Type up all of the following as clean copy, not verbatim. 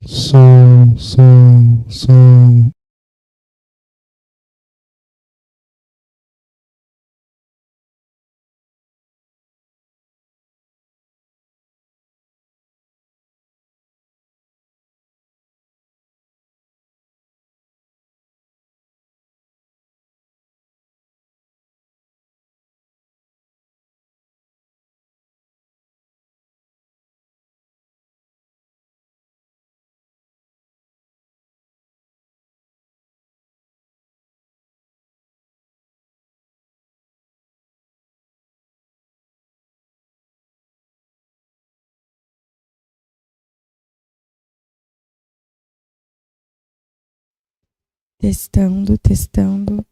Som. Testando.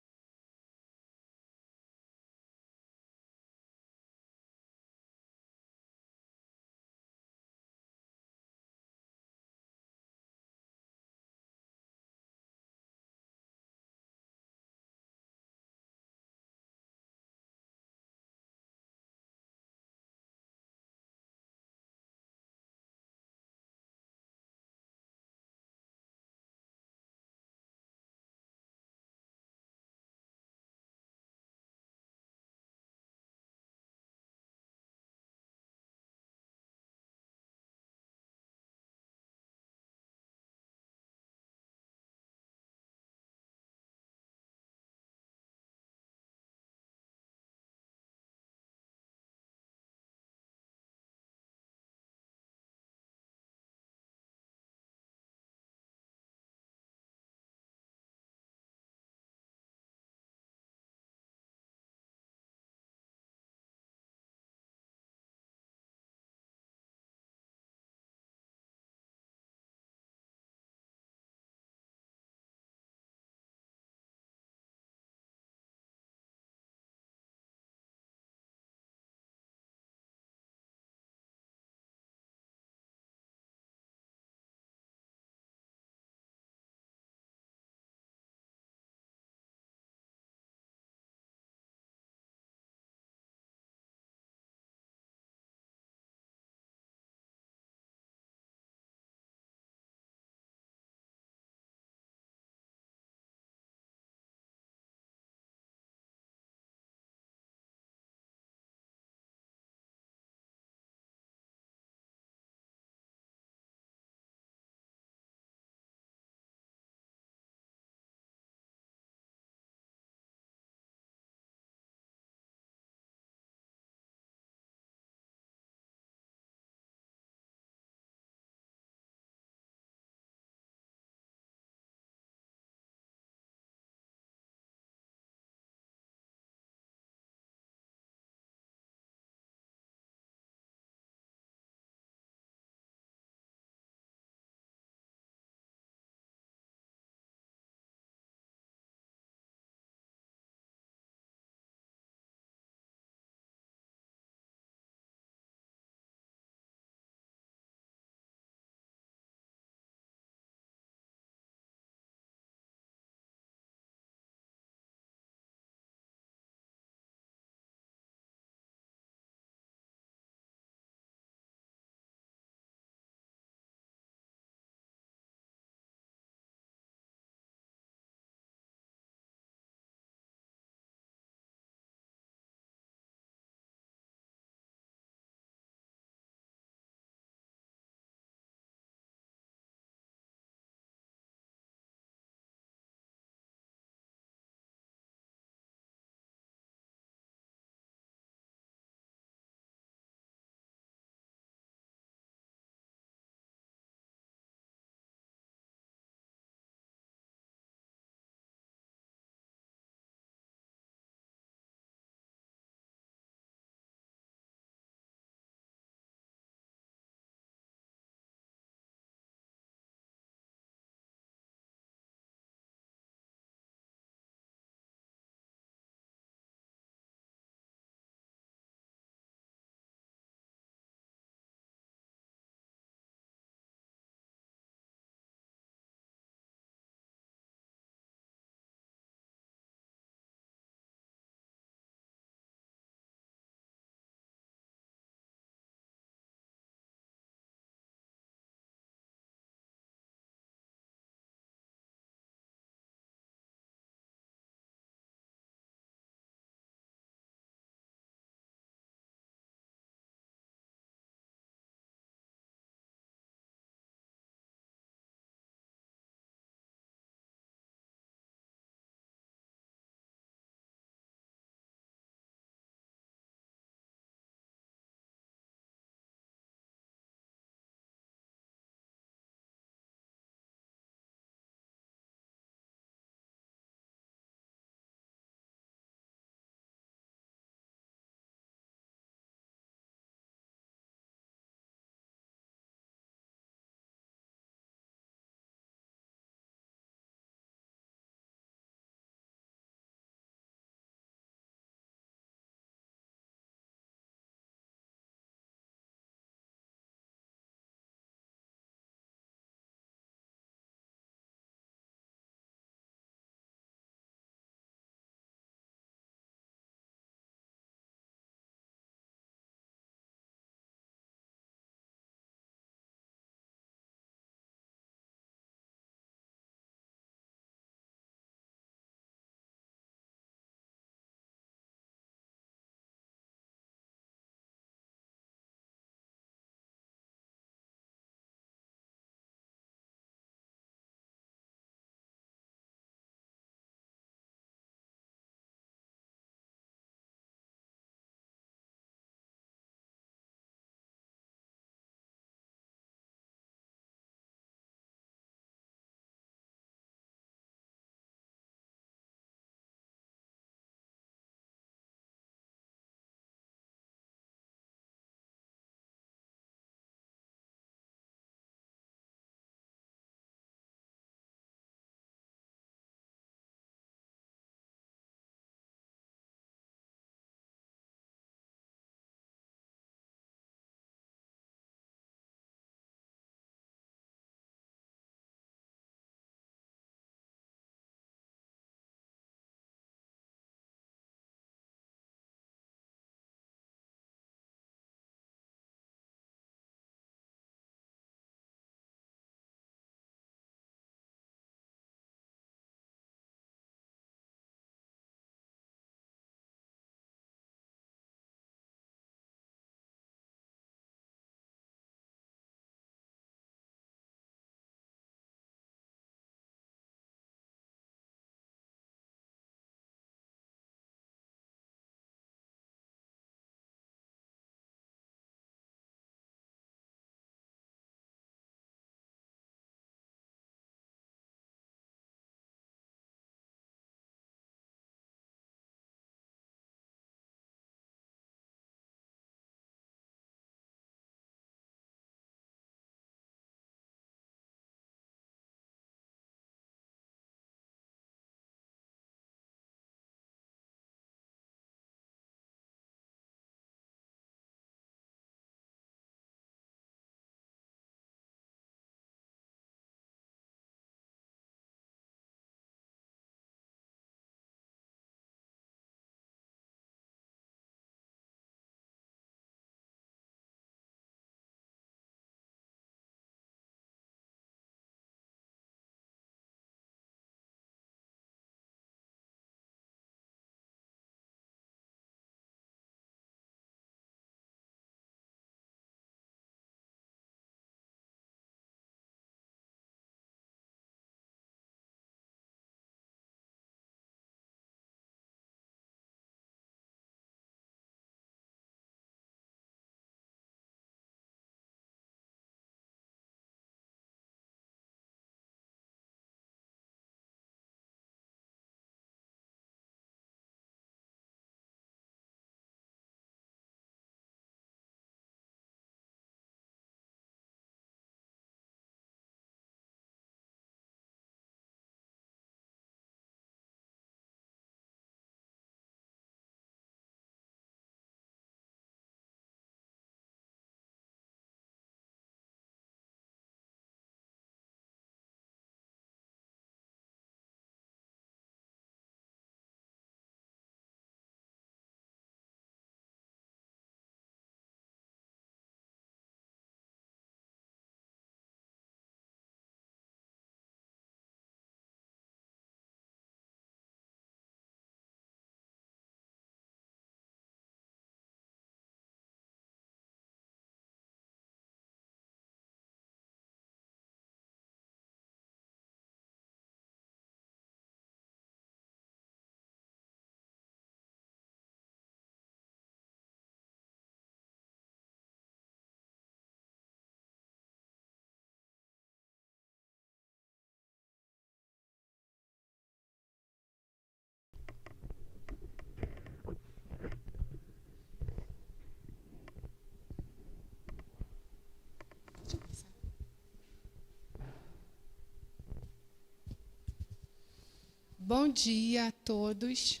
Bom dia a todos.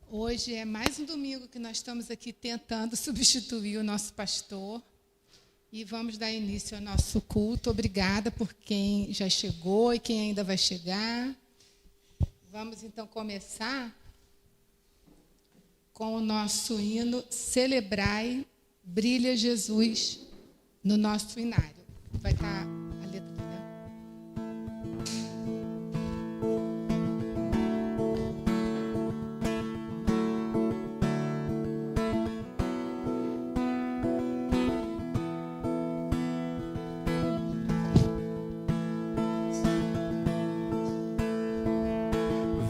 Hoje é mais um domingo que nós estamos aqui tentando substituir o nosso pastor e vamos dar início ao nosso culto. Obrigada por quem já chegou e quem ainda vai chegar. Vamos então começar com o nosso hino Celebrai, Brilha Jesus no nosso inário. Vai estar a letra dela.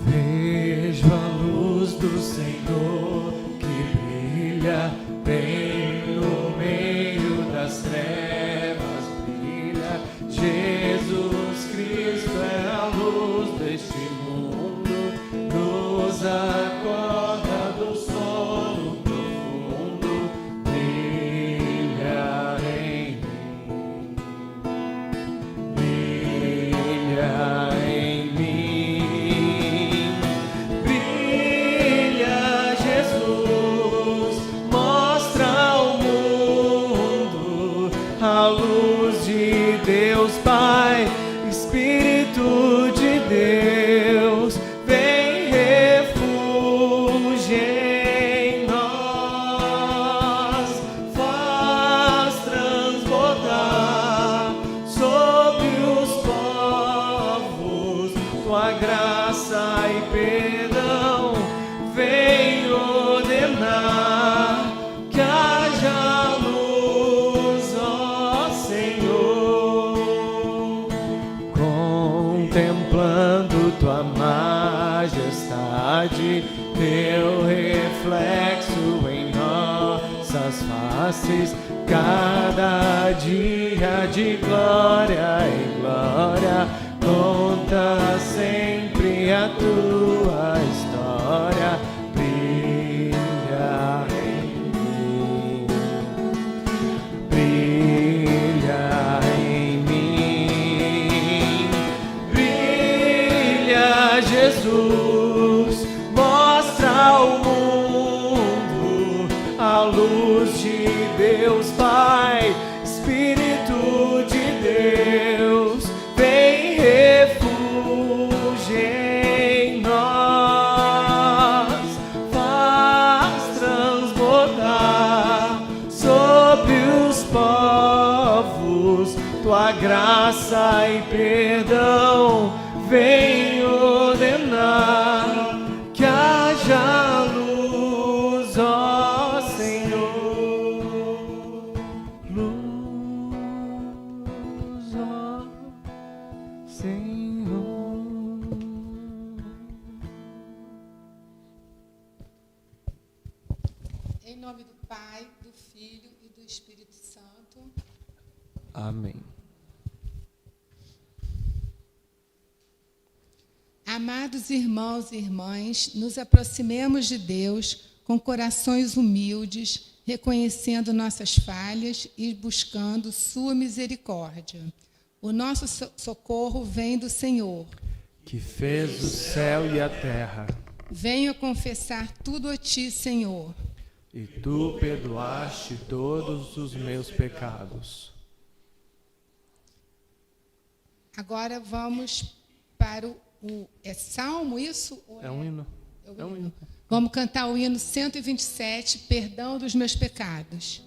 Vejo a luz do Senhor que brilha bem no meio das trevas, brilha. Jesus Cristo é a luz deste mundo, nos acorda do sono profundo, brilha em mim, brilha em mim. Brilha Jesus, mostra ao mundo a luz de Deus Pai, Espírito de Deus, vem refúgio em nós, faz transbordar sobre os povos tua graça e perdão, vem ordenar que haja luz, ó Senhor, contemplando tua majestade, teu reflexo em nossas faces, cada dia de glória em glória, conta sempre a tua história, brilha em mim, brilha em mim, brilha Jesus, mostra ao mundo a luz de Deus Pai, Espírito de Deus, vem refúgio em nós, faz transbordar sobre os povos tua graça e perdão, vem ordenar que haja luz, ó Senhor, luz, ó Senhor. Em nome do Pai, do Filho e do Espírito Santo. Amém. Amados irmãos e irmãs, nos aproximemos de Deus com corações humildes, reconhecendo nossas falhas e buscando sua misericórdia. O nosso socorro vem do Senhor. Que fez o céu e a terra, Venho confessar tudo a ti, Senhor. e tu perdoaste todos os meus pecados. Agora vamos para o é salmo isso? Ou É um hino. É um hino. Vamos cantar o hino 127, Perdão dos meus pecados.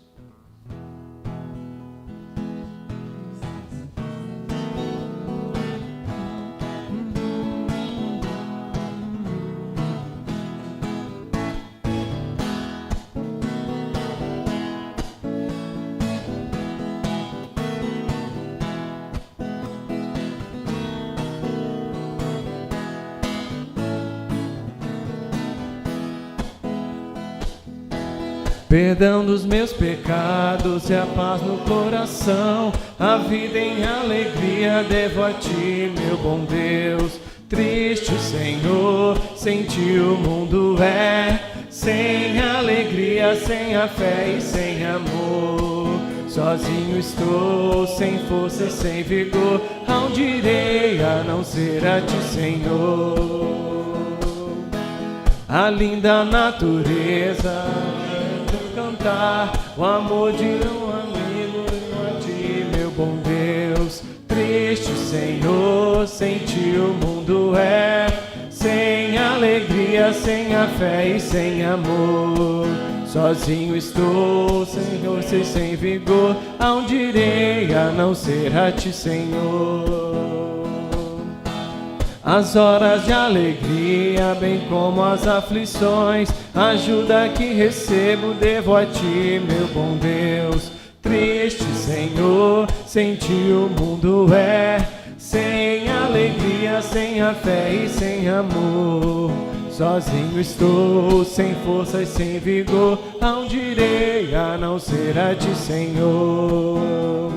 Perdão dos meus pecados e a paz no coração, a vida em alegria devo a ti, meu bom Deus. Triste o Senhor, sem ti o mundo é, sem alegria, sem a fé e sem amor. Sozinho estou, sem força e sem vigor, ao aonde irei a não ser a ti, Senhor? A linda natureza, cantar o amor de um amigo a ti, meu bom Deus. Triste, Senhor, sem ti o mundo é sem alegria, sem a fé e sem amor. Sozinho estou, Senhor, sem vigor, aonde irei a não ser a ti, Senhor? As horas de alegria, bem como as aflições, ajuda que recebo, devo a ti, meu bom Deus. Triste, Senhor, sem ti o mundo é sem alegria, sem a fé e sem amor. Sozinho estou, sem força e sem vigor, aonde irei a não ser a ti, Senhor?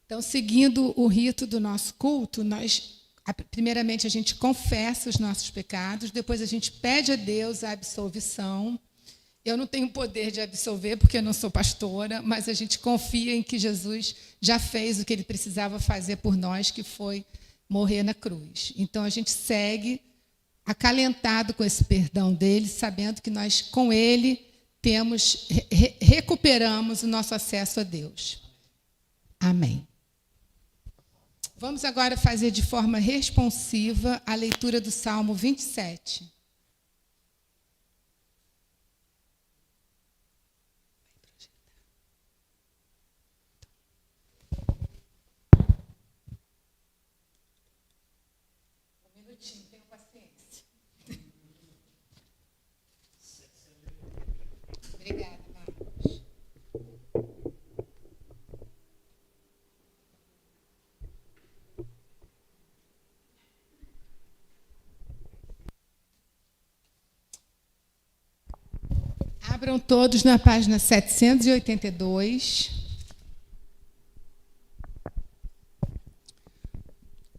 Então, seguindo o rito do nosso culto, primeiramente a gente confessa os nossos pecados, depois a gente pede a Deus a absolvição. Eu não tenho poder de absolver, porque eu não sou pastora, mas a gente confia em que Jesus já fez o que ele precisava fazer por nós, que foi morrer na cruz. Então, a gente segue acalentado com esse perdão dele, sabendo que nós, com ele, recuperamos o nosso acesso a Deus. Amém. Vamos agora fazer de forma responsiva a leitura do Salmo 27. Um minutinho, tenham paciência. Obrigada, Marcos. Abram todos na página 782.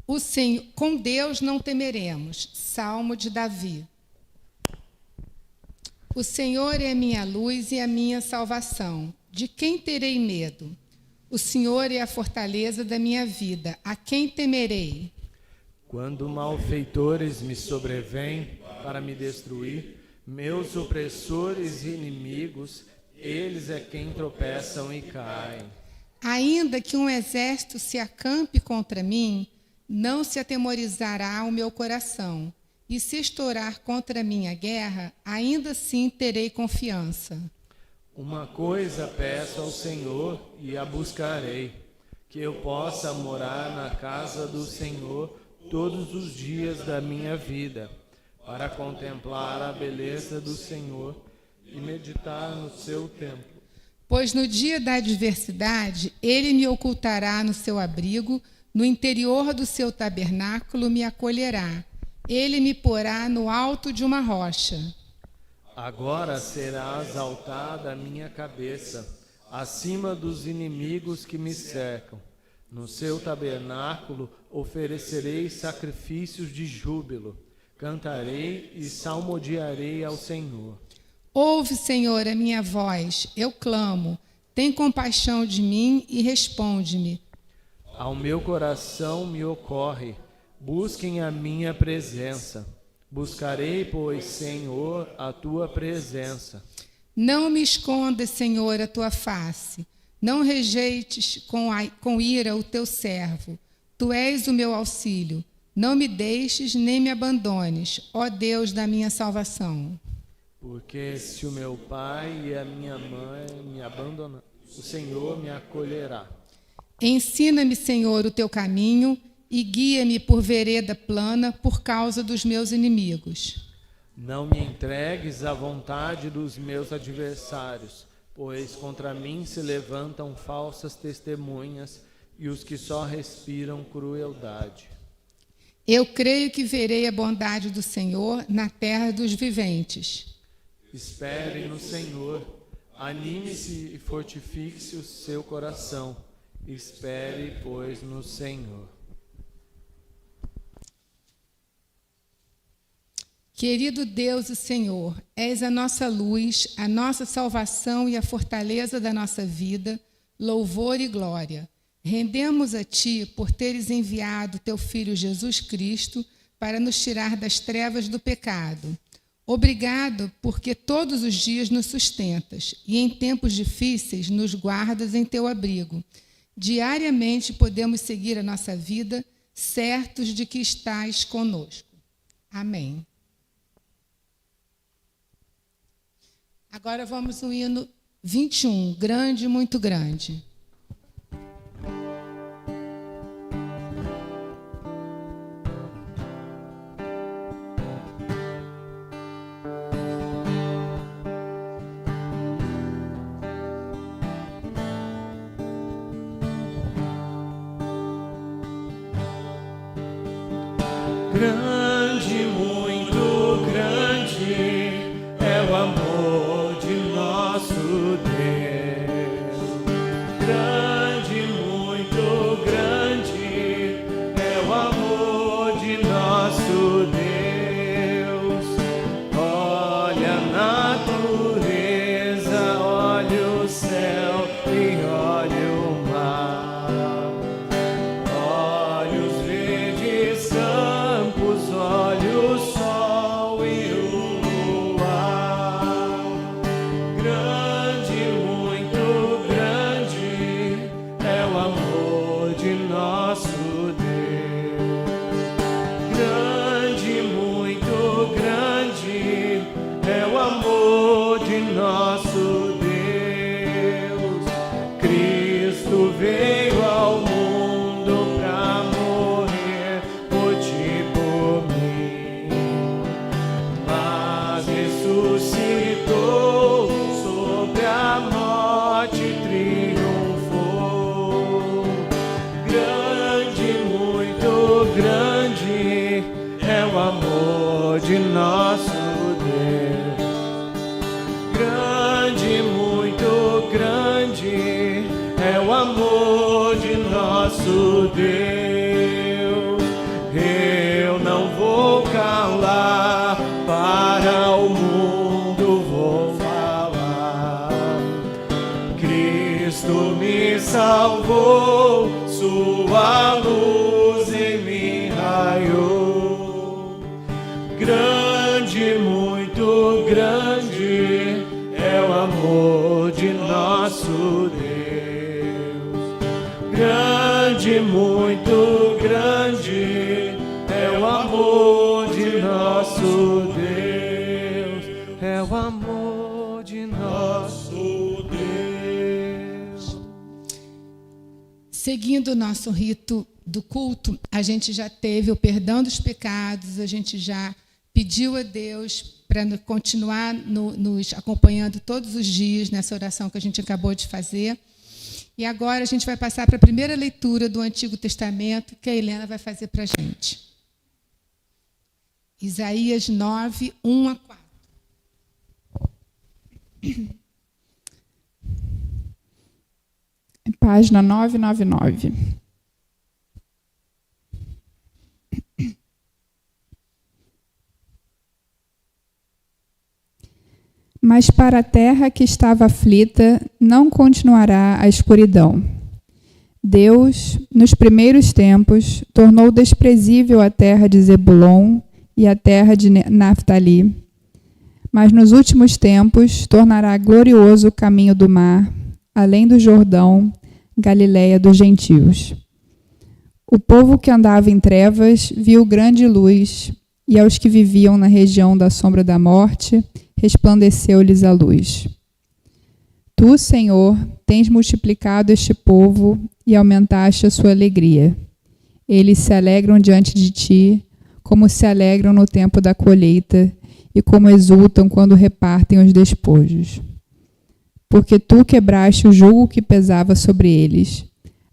O Senhor, com Deus não temeremos. Salmo de Davi. O Senhor é a minha luz e a minha salvação. De quem terei medo? O Senhor é a fortaleza da minha vida. A quem temerei? Quando malfeitores me sobrevêm para me destruir, meus opressores e inimigos, eles é quem tropeçam e caem. Ainda que um exército se acampe contra mim, não se atemorizará o meu coração. E se estourar contra mim a guerra, ainda assim terei confiança. Uma coisa peço ao Senhor e a buscarei, que eu possa morar na casa do Senhor todos os dias da minha vida, para contemplar a beleza do Senhor e meditar no seu templo. Pois no dia da adversidade, ele me ocultará no seu abrigo, no interior do seu tabernáculo me acolherá. Ele me porá no alto de uma rocha. Agora será exaltada a minha cabeça, acima dos inimigos que me cercam. No seu tabernáculo oferecerei sacrifícios de júbilo. Cantarei e salmodiarei ao Senhor. Ouve, Senhor, a minha voz, eu clamo. Tem compaixão de mim e responde-me. Ao meu coração me ocorre, busquem a minha presença. Buscarei, pois, Senhor, a tua presença. Não me escondas, Senhor, a tua face. Não rejeites com ira o teu servo. Tu és o meu auxílio. Não me deixes nem me abandones, ó Deus da minha salvação. Porque se o meu pai e a minha mãe me abandonam, o Senhor me acolherá. Ensina-me, Senhor, o teu caminho e guia-me por vereda plana por causa dos meus inimigos. Não me entregues à vontade dos meus adversários, pois contra mim se levantam falsas testemunhas e os que só respiram crueldade. Eu creio que verei a bondade do Senhor na terra dos viventes. Espere no Senhor, anime-se e fortifique-se o seu coração. Espere, pois, no Senhor. Querido Deus e Senhor, és a nossa luz, a nossa salvação e a fortaleza da nossa vida, louvor e glória. Rendemos a Ti por teres enviado Teu Filho Jesus Cristo para nos tirar das trevas do pecado. Obrigado porque todos os dias nos sustentas e em tempos difíceis nos guardas em Teu abrigo. Diariamente podemos seguir a nossa vida certos de que estás conosco. Amém. Agora vamos ao hino 21, grande, muito grande. Grande, muito grande é o amor de nosso Deus. Grande, muito grande é o amor de nosso Deus. Olha a natureza, olha o céu e olha o mar. Olha os verdes campos, olha o sol e o luar. Grande, muito grande é o amor de nosso Deus. Grande, muito grande é o amor de nosso Deus. Cristo veio ao mundo pra morrer por ti, por mim, mas ressuscitou, sobre a morte triunfou. Grande, muito grande é o amor de nosso Deus. Grande, muito grande é o amor de nosso Deus. Eu não vou calar, para o mundo vou falar. Cristo me salvou, sua luz em mim raiou. Grande, muito grande é o amor de nosso Deus. Grande, muito grande é o amor de nosso Deus. É o amor de nosso Deus. Seguindo o nosso rito do culto, a gente já teve o perdão dos pecados, a gente já pediu a Deus para continuar nos acompanhando todos os dias nessa oração que a gente acabou de fazer. E agora a gente vai passar para a primeira leitura do Antigo Testamento, que a Helena vai fazer para a gente. Isaías 9, 1 a 4. Página 999. Mas para a terra que estava aflita, não continuará a escuridão. Deus, nos primeiros tempos, tornou desprezível a terra de Zebulon e a terra de Naftali. Mas nos últimos tempos, tornará glorioso o caminho do mar, além do Jordão, Galileia dos gentios. O povo que andava em trevas viu grande luz, e aos que viviam na região da sombra da morte, resplandeceu-lhes a luz. Tu, Senhor, tens multiplicado este povo e aumentaste a sua alegria. Eles se alegram diante de ti, como se alegram no tempo da colheita, e como exultam quando repartem os despojos. Porque tu quebraste o jugo que pesava sobre eles,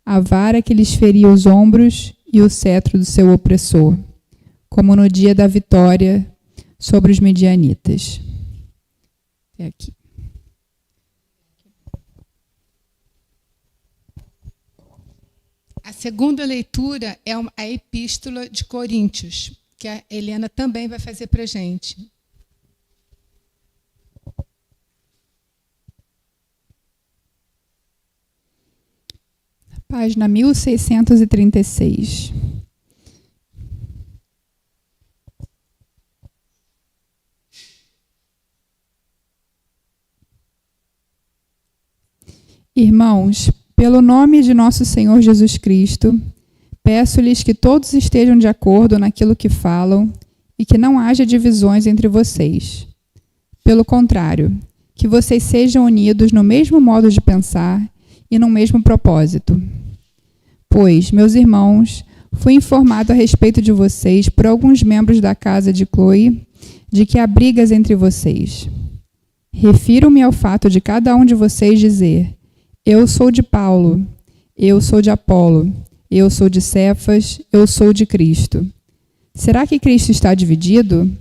a vara que lhes feria os ombros e o cetro do seu opressor, como no dia da vitória sobre os midianitas. Até aqui. A segunda leitura é a Epístola de Coríntios, que a Helena também vai fazer para a gente. Página 1636. Irmãos, pelo nome de nosso Senhor Jesus Cristo, peço-lhes que todos estejam de acordo naquilo que falam e que não haja divisões entre vocês. Pelo contrário, que vocês sejam unidos no mesmo modo de pensar e no mesmo propósito. Pois, meus irmãos, fui informado a respeito de vocês por alguns membros da casa de Chloe de que há brigas entre vocês. Refiro-me ao fato de cada um de vocês dizer: eu sou de Paulo, eu sou de Apolo, eu sou de Cefas, eu sou de Cristo. Será que Cristo está dividido?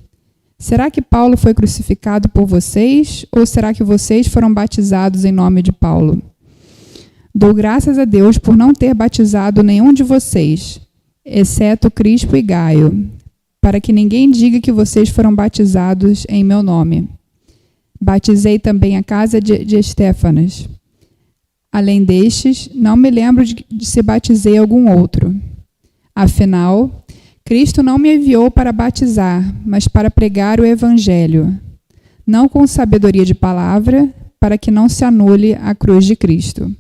Será que Paulo foi crucificado por vocês, ou será que vocês foram batizados em nome de Paulo? Dou graças a Deus por não ter batizado nenhum de vocês, exceto Crispo e Gaio, para que ninguém diga que vocês foram batizados em meu nome. Batizei também a casa de Estéfanas. Além destes, não me lembro de se batizei algum outro. Afinal, Cristo não me enviou para batizar, mas para pregar o Evangelho, não com sabedoria de palavra, para que não se anule a cruz de Cristo.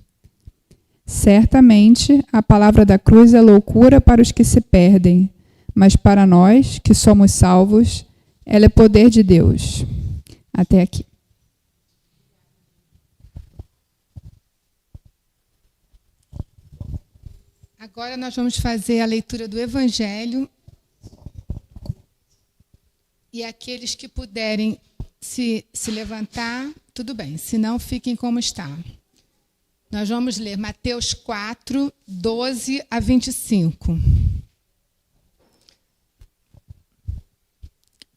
Certamente, a palavra da cruz é loucura para os que se perdem, mas para nós, que somos salvos, ela é poder de Deus. Até aqui. Agora nós vamos fazer a leitura do Evangelho. E aqueles que puderem se levantar, tudo bem, se não, fiquem como está. Nós vamos ler Mateus 4, 12 a 25.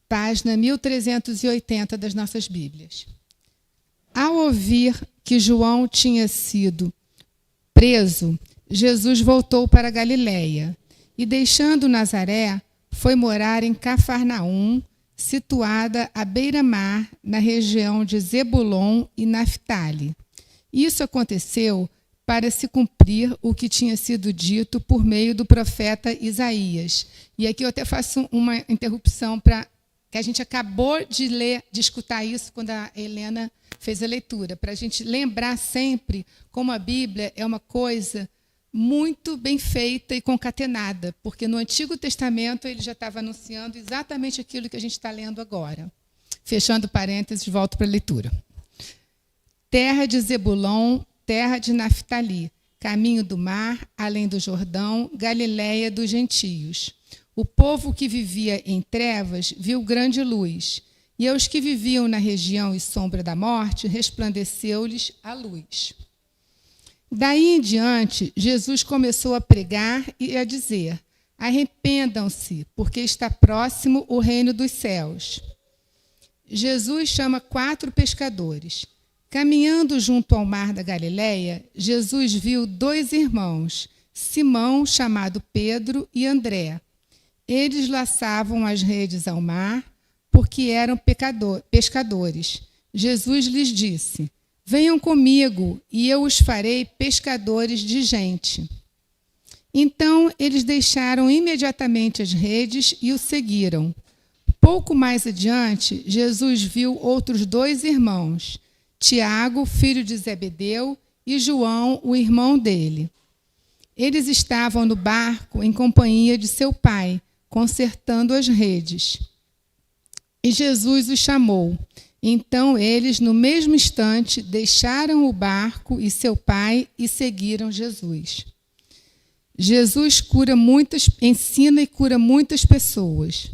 Página 1380 das nossas Bíblias. Ao ouvir que João tinha sido preso, Jesus voltou para Galiléia e, deixando Nazaré, foi morar em Cafarnaum, situada à beira-mar, na região de Zebulon e Naftali. Isso aconteceu para se cumprir o que tinha sido dito por meio do profeta Isaías. E aqui eu até faço uma interrupção para que a gente acabou de ler, de escutar isso quando a Helena fez a leitura, para a gente lembrar sempre como a Bíblia é uma coisa muito bem feita e concatenada, porque no Antigo Testamento ele já estava anunciando exatamente aquilo que a gente está lendo agora. Fechando parênteses, volto para a leitura. Terra de Zebulon, terra de Naftali, caminho do mar, além do Jordão, Galiléia dos gentios. O povo que vivia em trevas viu grande luz, e aos que viviam na região e sombra da morte, resplandeceu-lhes a luz. Daí em diante, Jesus começou a pregar e a dizer: arrependam-se, porque está próximo o reino dos céus. Jesus chama 4 pescadores. Caminhando junto ao mar da Galiléia, Jesus viu 2 irmãos, Simão, chamado Pedro, e André. Eles laçavam as redes ao mar, porque eram pescadores. Jesus lhes disse: venham comigo, e eu os farei pescadores de gente. Então eles deixaram imediatamente as redes e o seguiram. Pouco mais adiante, Jesus viu outros 2 irmãos, Tiago, filho de Zebedeu, e João, o irmão dele. Eles estavam no barco em companhia de seu pai, consertando as redes. E Jesus os chamou. Então eles, no mesmo instante, deixaram o barco e seu pai e seguiram Jesus. Jesus ensina e cura muitas pessoas.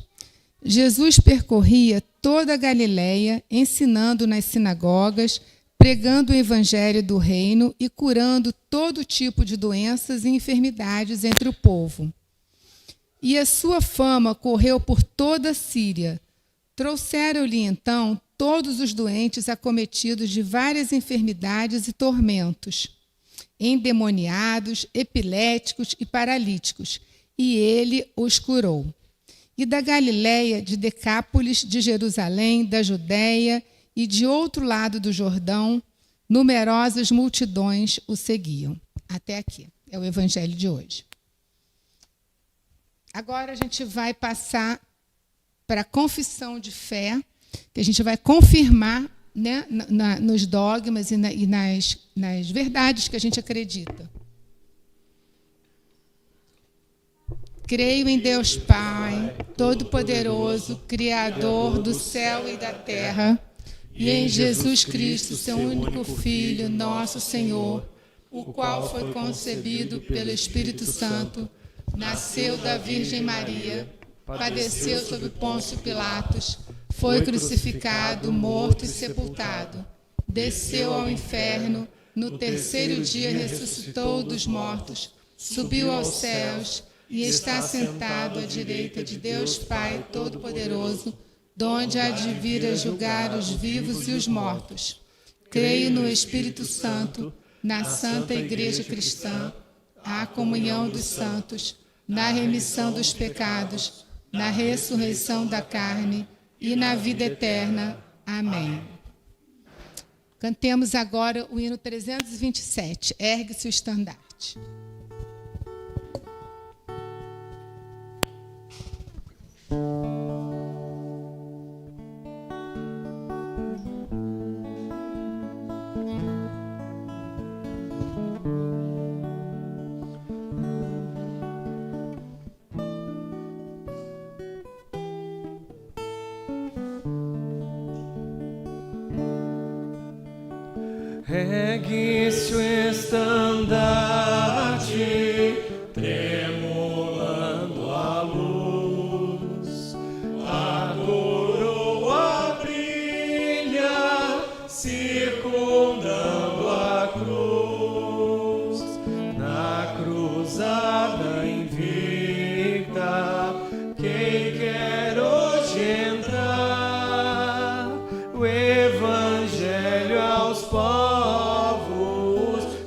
Jesus percorria toda a Galiléia, ensinando nas sinagogas, pregando o evangelho do reino e curando todo tipo de doenças e enfermidades entre o povo. E a sua fama correu por toda a Síria. Trouxeram-lhe então todos os doentes acometidos de várias enfermidades e tormentos, endemoniados, epiléticos e paralíticos, e ele os curou. E da Galiléia, de Decápolis, de Jerusalém, da Judéia e de outro lado do Jordão, numerosas multidões o seguiam. Até aqui é o evangelho de hoje. Agora a gente vai passar para a confissão de fé, que a gente vai confirmar, né, nos dogmas e nas verdades que a gente acredita. Creio em Deus Pai, Todo-Poderoso, Criador do céu e da terra, e em Jesus Cristo, seu único Filho, nosso Senhor, o qual foi concebido pelo Espírito Santo, nasceu da Virgem Maria, padeceu sob Pôncio Pilatos, foi crucificado, morto e sepultado, desceu ao inferno, no terceiro dia ressuscitou dos mortos, subiu aos céus e está sentado à direita de Deus Pai Todo-Poderoso, donde há de vir a julgar os vivos e os mortos. Creio no Espírito Santo, na Santa Igreja Cristã, à comunhão dos santos, na remissão dos pecados, na ressurreição da carne e na vida eterna. Amém. Cantemos agora o hino 327. Ergue-se o estandarte. Ergue-se o estandarte, tremulando a luz, a coroa brilha, circundando a cruz, na cruzada invicta, quem quer hoje entrar, o Evangelho aos pobres,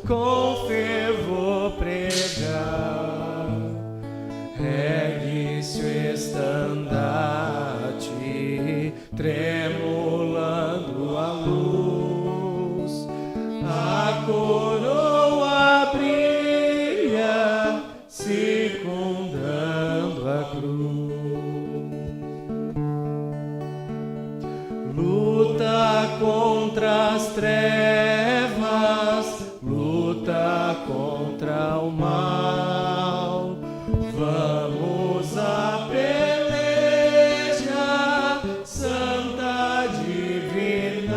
com fervor pregar. Ergue-se o estandarte, tremulando a luz, a coroa brilha, circundando a cruz. Luta contra as trevas, luta contra o mal, vamos à peleja santa divinal,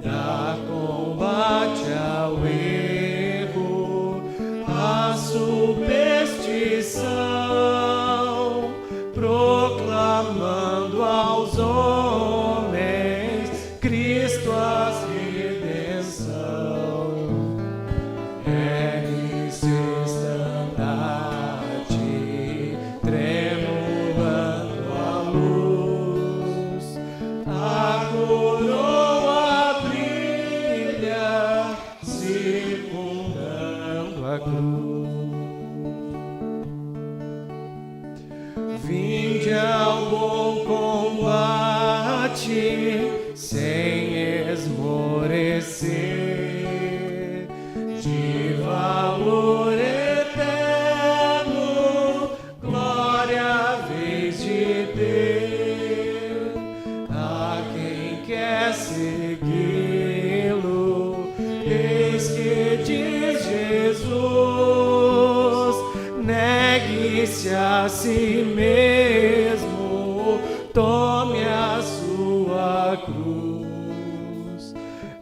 dá combate ao erro, à superstição, proclamando aos homens Cristo a redenção. Ergue-se o estandarte, tremulando a luz, a coroa brilha, circundando a cruz. Vinde ao bom combate, sem esmorecer, de valor eterno, glória vez de ter. A quem quer segui-lo, eis que diz Jesus, negue-se a si mesmo, tome a sua cruz.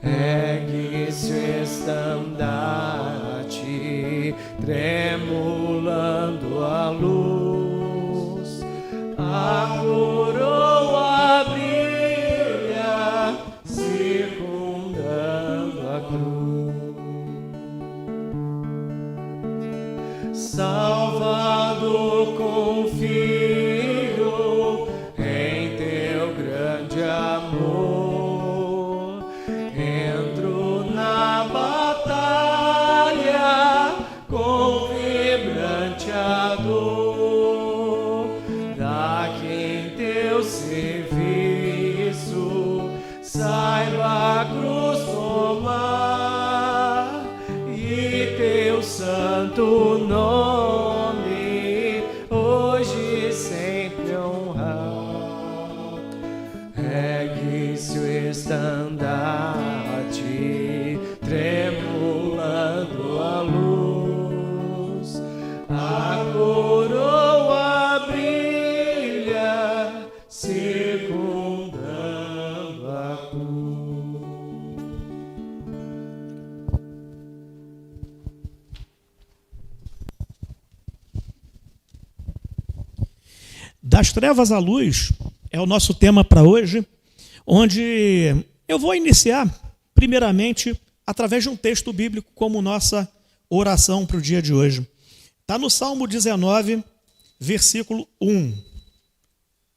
Ergue-se o estandarte, tremulando a luz, a coroa brilha, circundando a cruz. Salvador, confio em teu grande honrar. Ergue-se o estandarte, tremulando a luz, a coroa brilha, circundando a cruz. Das trevas à luz é o nosso tema para hoje, onde eu vou iniciar, primeiramente, através de um texto bíblico como nossa oração para o dia de hoje. Está no Salmo 19, versículo 1.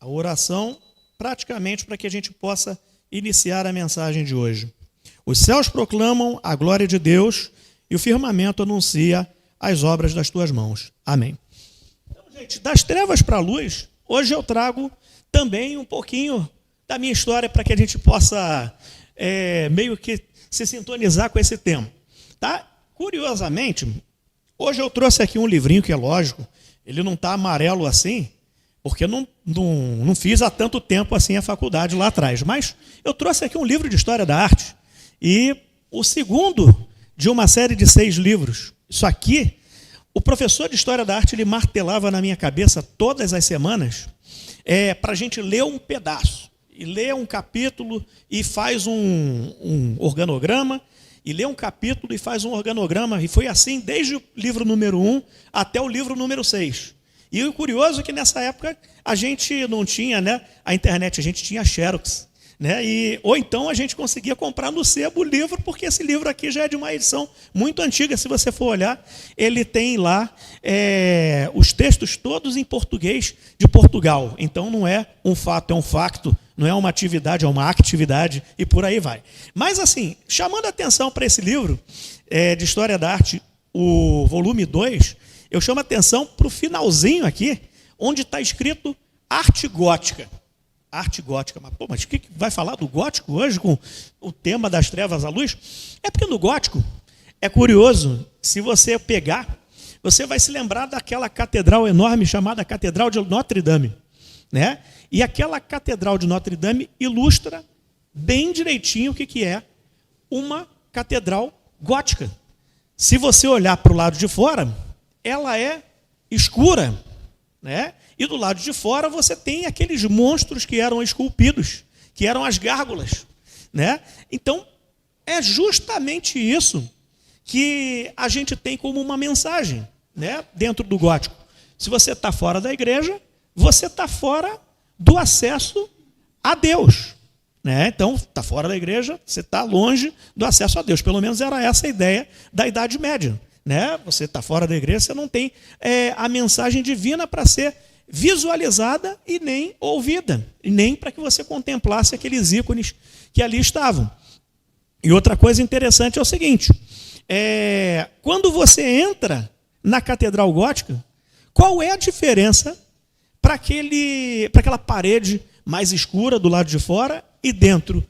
A oração, praticamente, para que a gente possa iniciar a mensagem de hoje. Os céus proclamam a glória de Deus e o firmamento anuncia as obras das tuas mãos. Amém. Então, gente, das trevas para a luz, hoje eu trago também um pouquinho da minha história para que a gente possa meio que se sintonizar com esse tema. Tá? Curiosamente, hoje eu trouxe aqui um livrinho que é lógico, ele não está amarelo assim, porque não fiz há tanto tempo assim a faculdade lá atrás, mas eu trouxe aqui um livro de História da Arte, e o segundo de uma série de 6 livros. Isso aqui, o professor de História da Arte, ele martelava na minha cabeça todas as semanas, para a gente ler um pedaço, e ler um capítulo e faz um organograma, e lê um capítulo e faz um organograma, e foi assim desde o livro número 1 até o livro número 6. E o curioso é que nessa época a gente não tinha, né, a internet, a gente tinha Xerox, né, ou então a gente conseguia comprar no sebo o livro, porque esse livro aqui já é de uma edição muito antiga. Se você for olhar, ele tem lá os textos todos em português de Portugal. Então não é um fato, é um facto, não é uma atividade, é uma atividade, e por aí vai. Mas assim, chamando a atenção para esse livro de História da Arte, o volume 2, eu chamo a atenção para o finalzinho aqui, onde está escrito arte gótica. Arte gótica, mas o que vai falar do gótico hoje com o tema das trevas à luz? É porque no gótico, é curioso, se você pegar, você vai se lembrar daquela catedral enorme chamada Catedral de Notre Dame, né? E aquela Catedral de Notre Dame ilustra bem direitinho o que é uma catedral gótica. Se você olhar para o lado de fora, ela é escura, né? E do lado de fora você tem aqueles monstros que eram esculpidos, que eram as gárgulas, né? Então, é justamente isso que a gente tem como uma mensagem, né, dentro do gótico. Se você está fora da igreja, você está fora do acesso a Deus, né? Então, está fora da igreja, você está longe do acesso a Deus. Pelo menos era essa a ideia da Idade Média, né? Você está fora da igreja, você não tem a mensagem divina para ser visualizada e nem ouvida, e nem para que você contemplasse aqueles ícones que ali estavam. E outra coisa interessante é o seguinte, quando você entra na Catedral Gótica, qual é a diferença para aquela parede mais escura do lado de fora e dentro?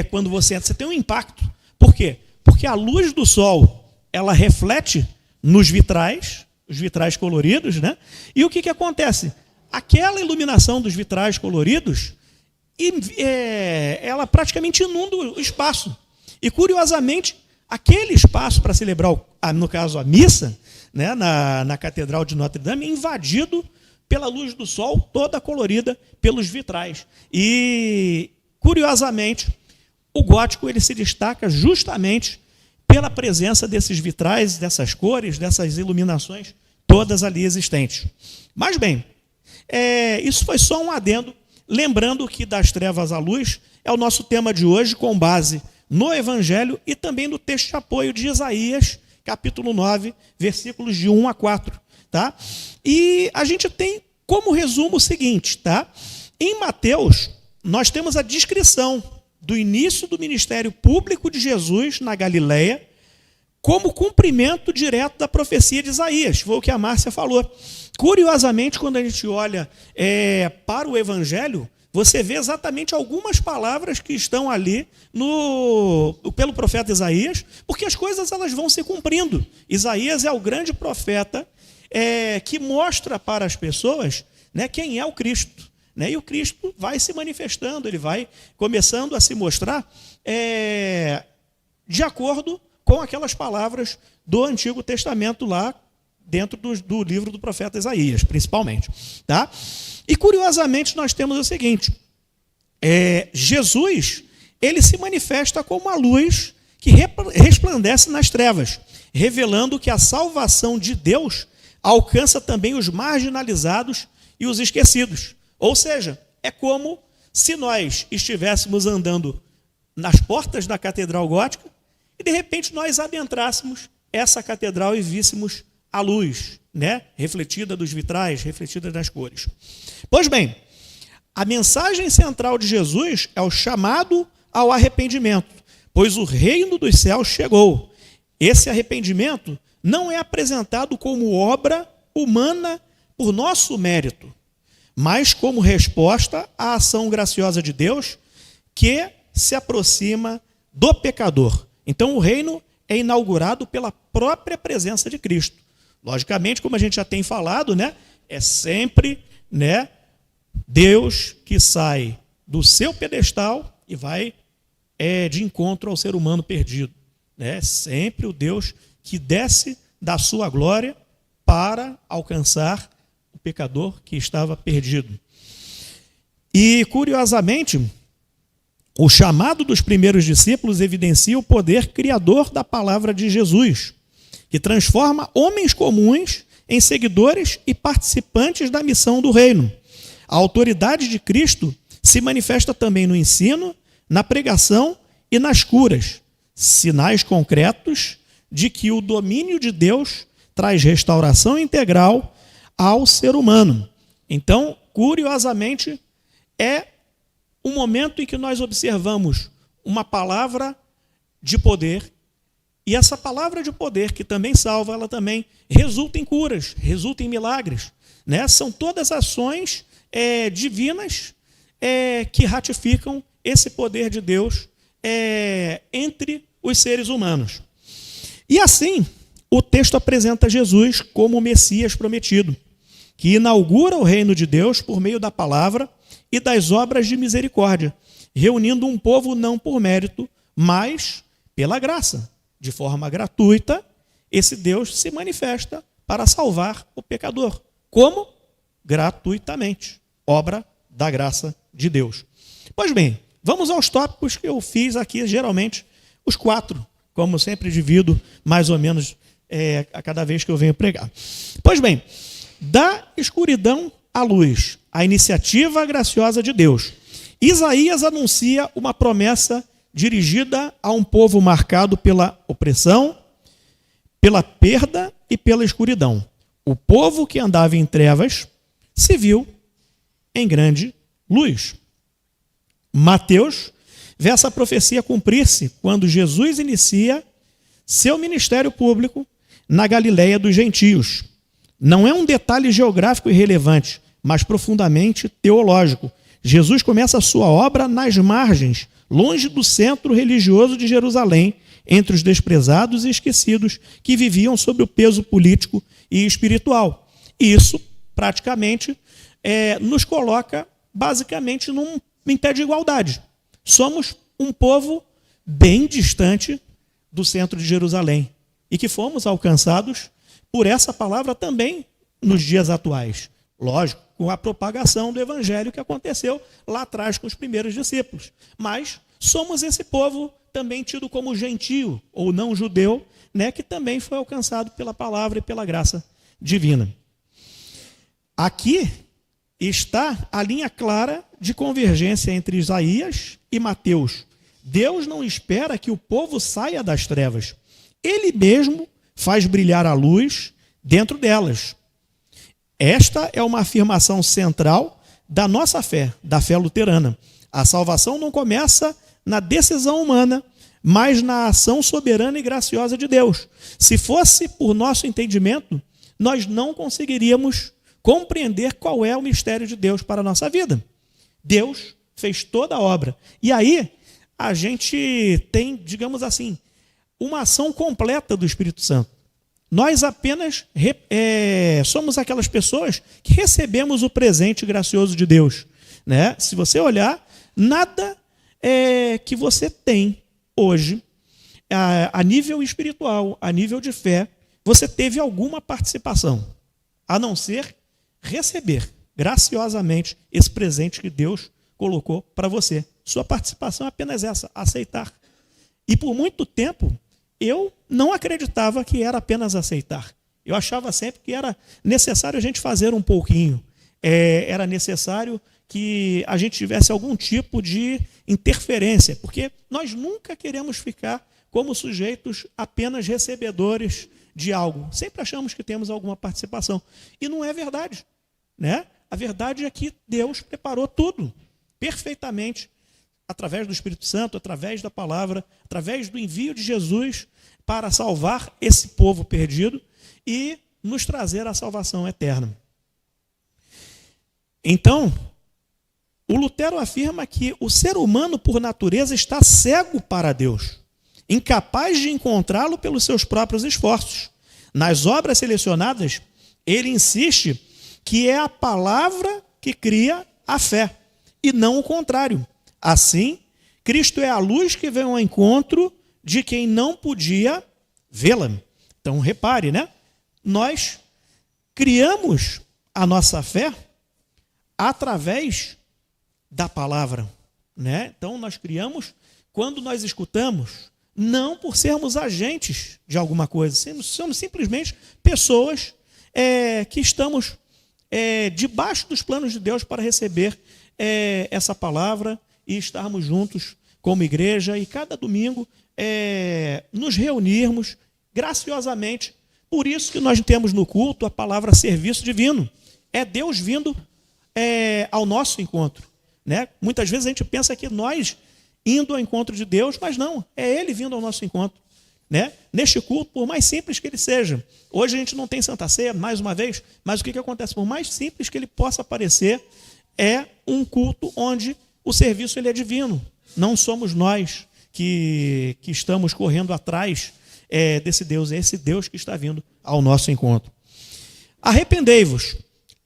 Quando você entra, você tem um impacto. Por quê? Porque a luz do sol, ela reflete nos vitrais, os vitrais coloridos, né? E o que acontece? Aquela iluminação dos vitrais coloridos, ela praticamente inunda o espaço. E, curiosamente, aquele espaço para celebrar, no caso, a missa, né, na Catedral de Notre Dame, invadido pela luz do sol, toda colorida pelos vitrais. E, curiosamente, o gótico ele se destaca justamente pela presença desses vitrais, dessas cores, dessas iluminações, todas ali existentes. Mas bem, isso foi só um adendo, lembrando que das trevas à luz é o nosso tema de hoje, com base no Evangelho e também no texto de apoio de Isaías, capítulo 9, versículos de 1 a 4. Tá? E a gente tem como resumo o seguinte, tá? Em Mateus, nós temos a descrição do início do ministério público de Jesus na Galileia, como cumprimento direto da profecia de Isaías. Foi o que a Márcia falou. Curiosamente, quando a gente olha para o Evangelho, você vê exatamente algumas palavras que estão ali pelo profeta Isaías, porque as coisas elas vão se cumprindo. Isaías é o grande profeta que mostra para as pessoas né, quem é o Cristo. Né? E o Cristo vai se manifestando, ele vai começando a se mostrar de acordo com aquelas palavras do Antigo Testamento lá dentro do livro do profeta Isaías, principalmente. Tá? E curiosamente nós temos o seguinte, Jesus, ele se manifesta como a luz que resplandece nas trevas, revelando que a salvação de Deus alcança também os marginalizados e os esquecidos. Ou seja, é como se nós estivéssemos andando nas portas da Catedral Gótica e de repente nós adentrássemos essa catedral e víssemos a luz, né, refletida dos vitrais, refletida das cores. Pois bem, a mensagem central de Jesus é o chamado ao arrependimento, pois o reino dos céus chegou. Esse arrependimento não é apresentado como obra humana por nosso mérito, mas como resposta à ação graciosa de Deus que se aproxima do pecador. Então o reino é inaugurado pela própria presença de Cristo. Logicamente, como a gente já tem falado, né, é sempre, né, Deus que sai do seu pedestal e vai de encontro ao ser humano perdido. É sempre o Deus que desce da sua glória para alcançar o pecador que estava perdido. E, curiosamente, o chamado dos primeiros discípulos evidencia o poder criador da palavra de Jesus, que transforma homens comuns em seguidores e participantes da missão do reino. A autoridade de Cristo se manifesta também no ensino, na pregação e nas curas, sinais concretos de que o domínio de Deus traz restauração integral ao ser humano. Então, curiosamente, é um momento em que nós observamos uma palavra de poder, e essa palavra de poder, que também salva, ela também resulta em curas, resulta em milagres. Né? São todas ações divinas que ratificam esse poder de Deus entre os seres humanos. E assim, o texto apresenta Jesus como o Messias prometido, que inaugura o reino de Deus por meio da palavra e das obras de misericórdia, reunindo um povo não por mérito, mas pela graça. De forma gratuita, esse Deus se manifesta para salvar o pecador. Como? Gratuitamente. Obra da graça de Deus. Pois bem, vamos aos tópicos que eu fiz aqui, geralmente, os 4, como sempre divido mais ou menos a cada vez que eu venho pregar. Pois bem, da escuridão à luz, a iniciativa graciosa de Deus. Isaías anuncia uma promessa dirigida a um povo marcado pela opressão, pela perda e pela escuridão. O povo que andava em trevas se viu em grande luz. Mateus vê essa profecia cumprir-se quando Jesus inicia seu ministério público na Galileia dos gentios. Não é um detalhe geográfico irrelevante, mas profundamente teológico. Jesus começa a sua obra nas margens, longe do centro religioso de Jerusalém, entre os desprezados e esquecidos que viviam sob o peso político e espiritual. E isso, praticamente, nos coloca, basicamente, em pé de igualdade. Somos um povo bem distante do centro de Jerusalém e que fomos alcançados por essa palavra também nos dias atuais. Lógico, com a propagação do evangelho que aconteceu lá atrás com os primeiros discípulos. Mas somos esse povo também tido como gentio ou não judeu, né, que também foi alcançado pela palavra e pela graça divina. Aqui está a linha clara de convergência entre Isaías e Mateus. Deus não espera que o povo saia das trevas. Ele mesmo faz brilhar a luz dentro delas. Esta é uma afirmação central da nossa fé, da fé luterana. A salvação não começa na decisão humana, mas na ação soberana e graciosa de Deus. Se fosse por nosso entendimento, nós não conseguiríamos compreender qual é o mistério de Deus para a nossa vida. Deus fez toda a obra. E aí, a gente tem, digamos assim, uma ação completa do Espírito Santo. nós apenas somos aquelas pessoas que recebemos o presente gracioso de Deus, né? Se você olhar, nada que você tem hoje, a nível espiritual, a nível de fé, você teve alguma participação, a não ser receber graciosamente esse presente que Deus colocou para você. Sua participação é apenas essa, aceitar. E por muito tempo, eu não acreditava que era apenas aceitar. Eu achava sempre que era necessário a gente fazer um pouquinho. Era necessário que a gente tivesse algum tipo de interferência, porque nós nunca queremos ficar como sujeitos apenas recebedores de algo. Sempre achamos que temos alguma participação. E não é verdade, né? A verdade é que Deus preparou tudo perfeitamente, através do Espírito Santo, através da palavra, através do envio de Jesus para salvar esse povo perdido e nos trazer a salvação eterna. Então, o Lutero afirma que o ser humano, por natureza, está cego para Deus, incapaz de encontrá-lo pelos seus próprios esforços. Nas obras selecionadas, ele insiste que é a palavra que cria a fé, e não o contrário. Assim, Cristo é a luz que vem ao encontro de quem não podia vê-la. Então, repare, né? Nós criamos a nossa fé através da palavra, né? Então, nós criamos quando nós escutamos, não por sermos agentes de alguma coisa, somos simplesmente pessoas que estamos debaixo dos planos de Deus para receber essa palavra e estarmos juntos como igreja e cada domingo nos reunirmos graciosamente. Por isso que nós temos no culto a palavra serviço divino. É Deus vindo ao nosso encontro, né? Muitas vezes a gente pensa que nós indo ao encontro de Deus, mas não, é Ele vindo ao nosso encontro, né? Neste culto, por mais simples que ele seja, hoje a gente não tem Santa Ceia, mais uma vez, mas o que acontece? Por mais simples que ele possa parecer, é um culto onde o serviço ele é divino. Não somos nós que estamos correndo atrás desse Deus, é esse Deus que está vindo ao nosso encontro. Arrependei-vos,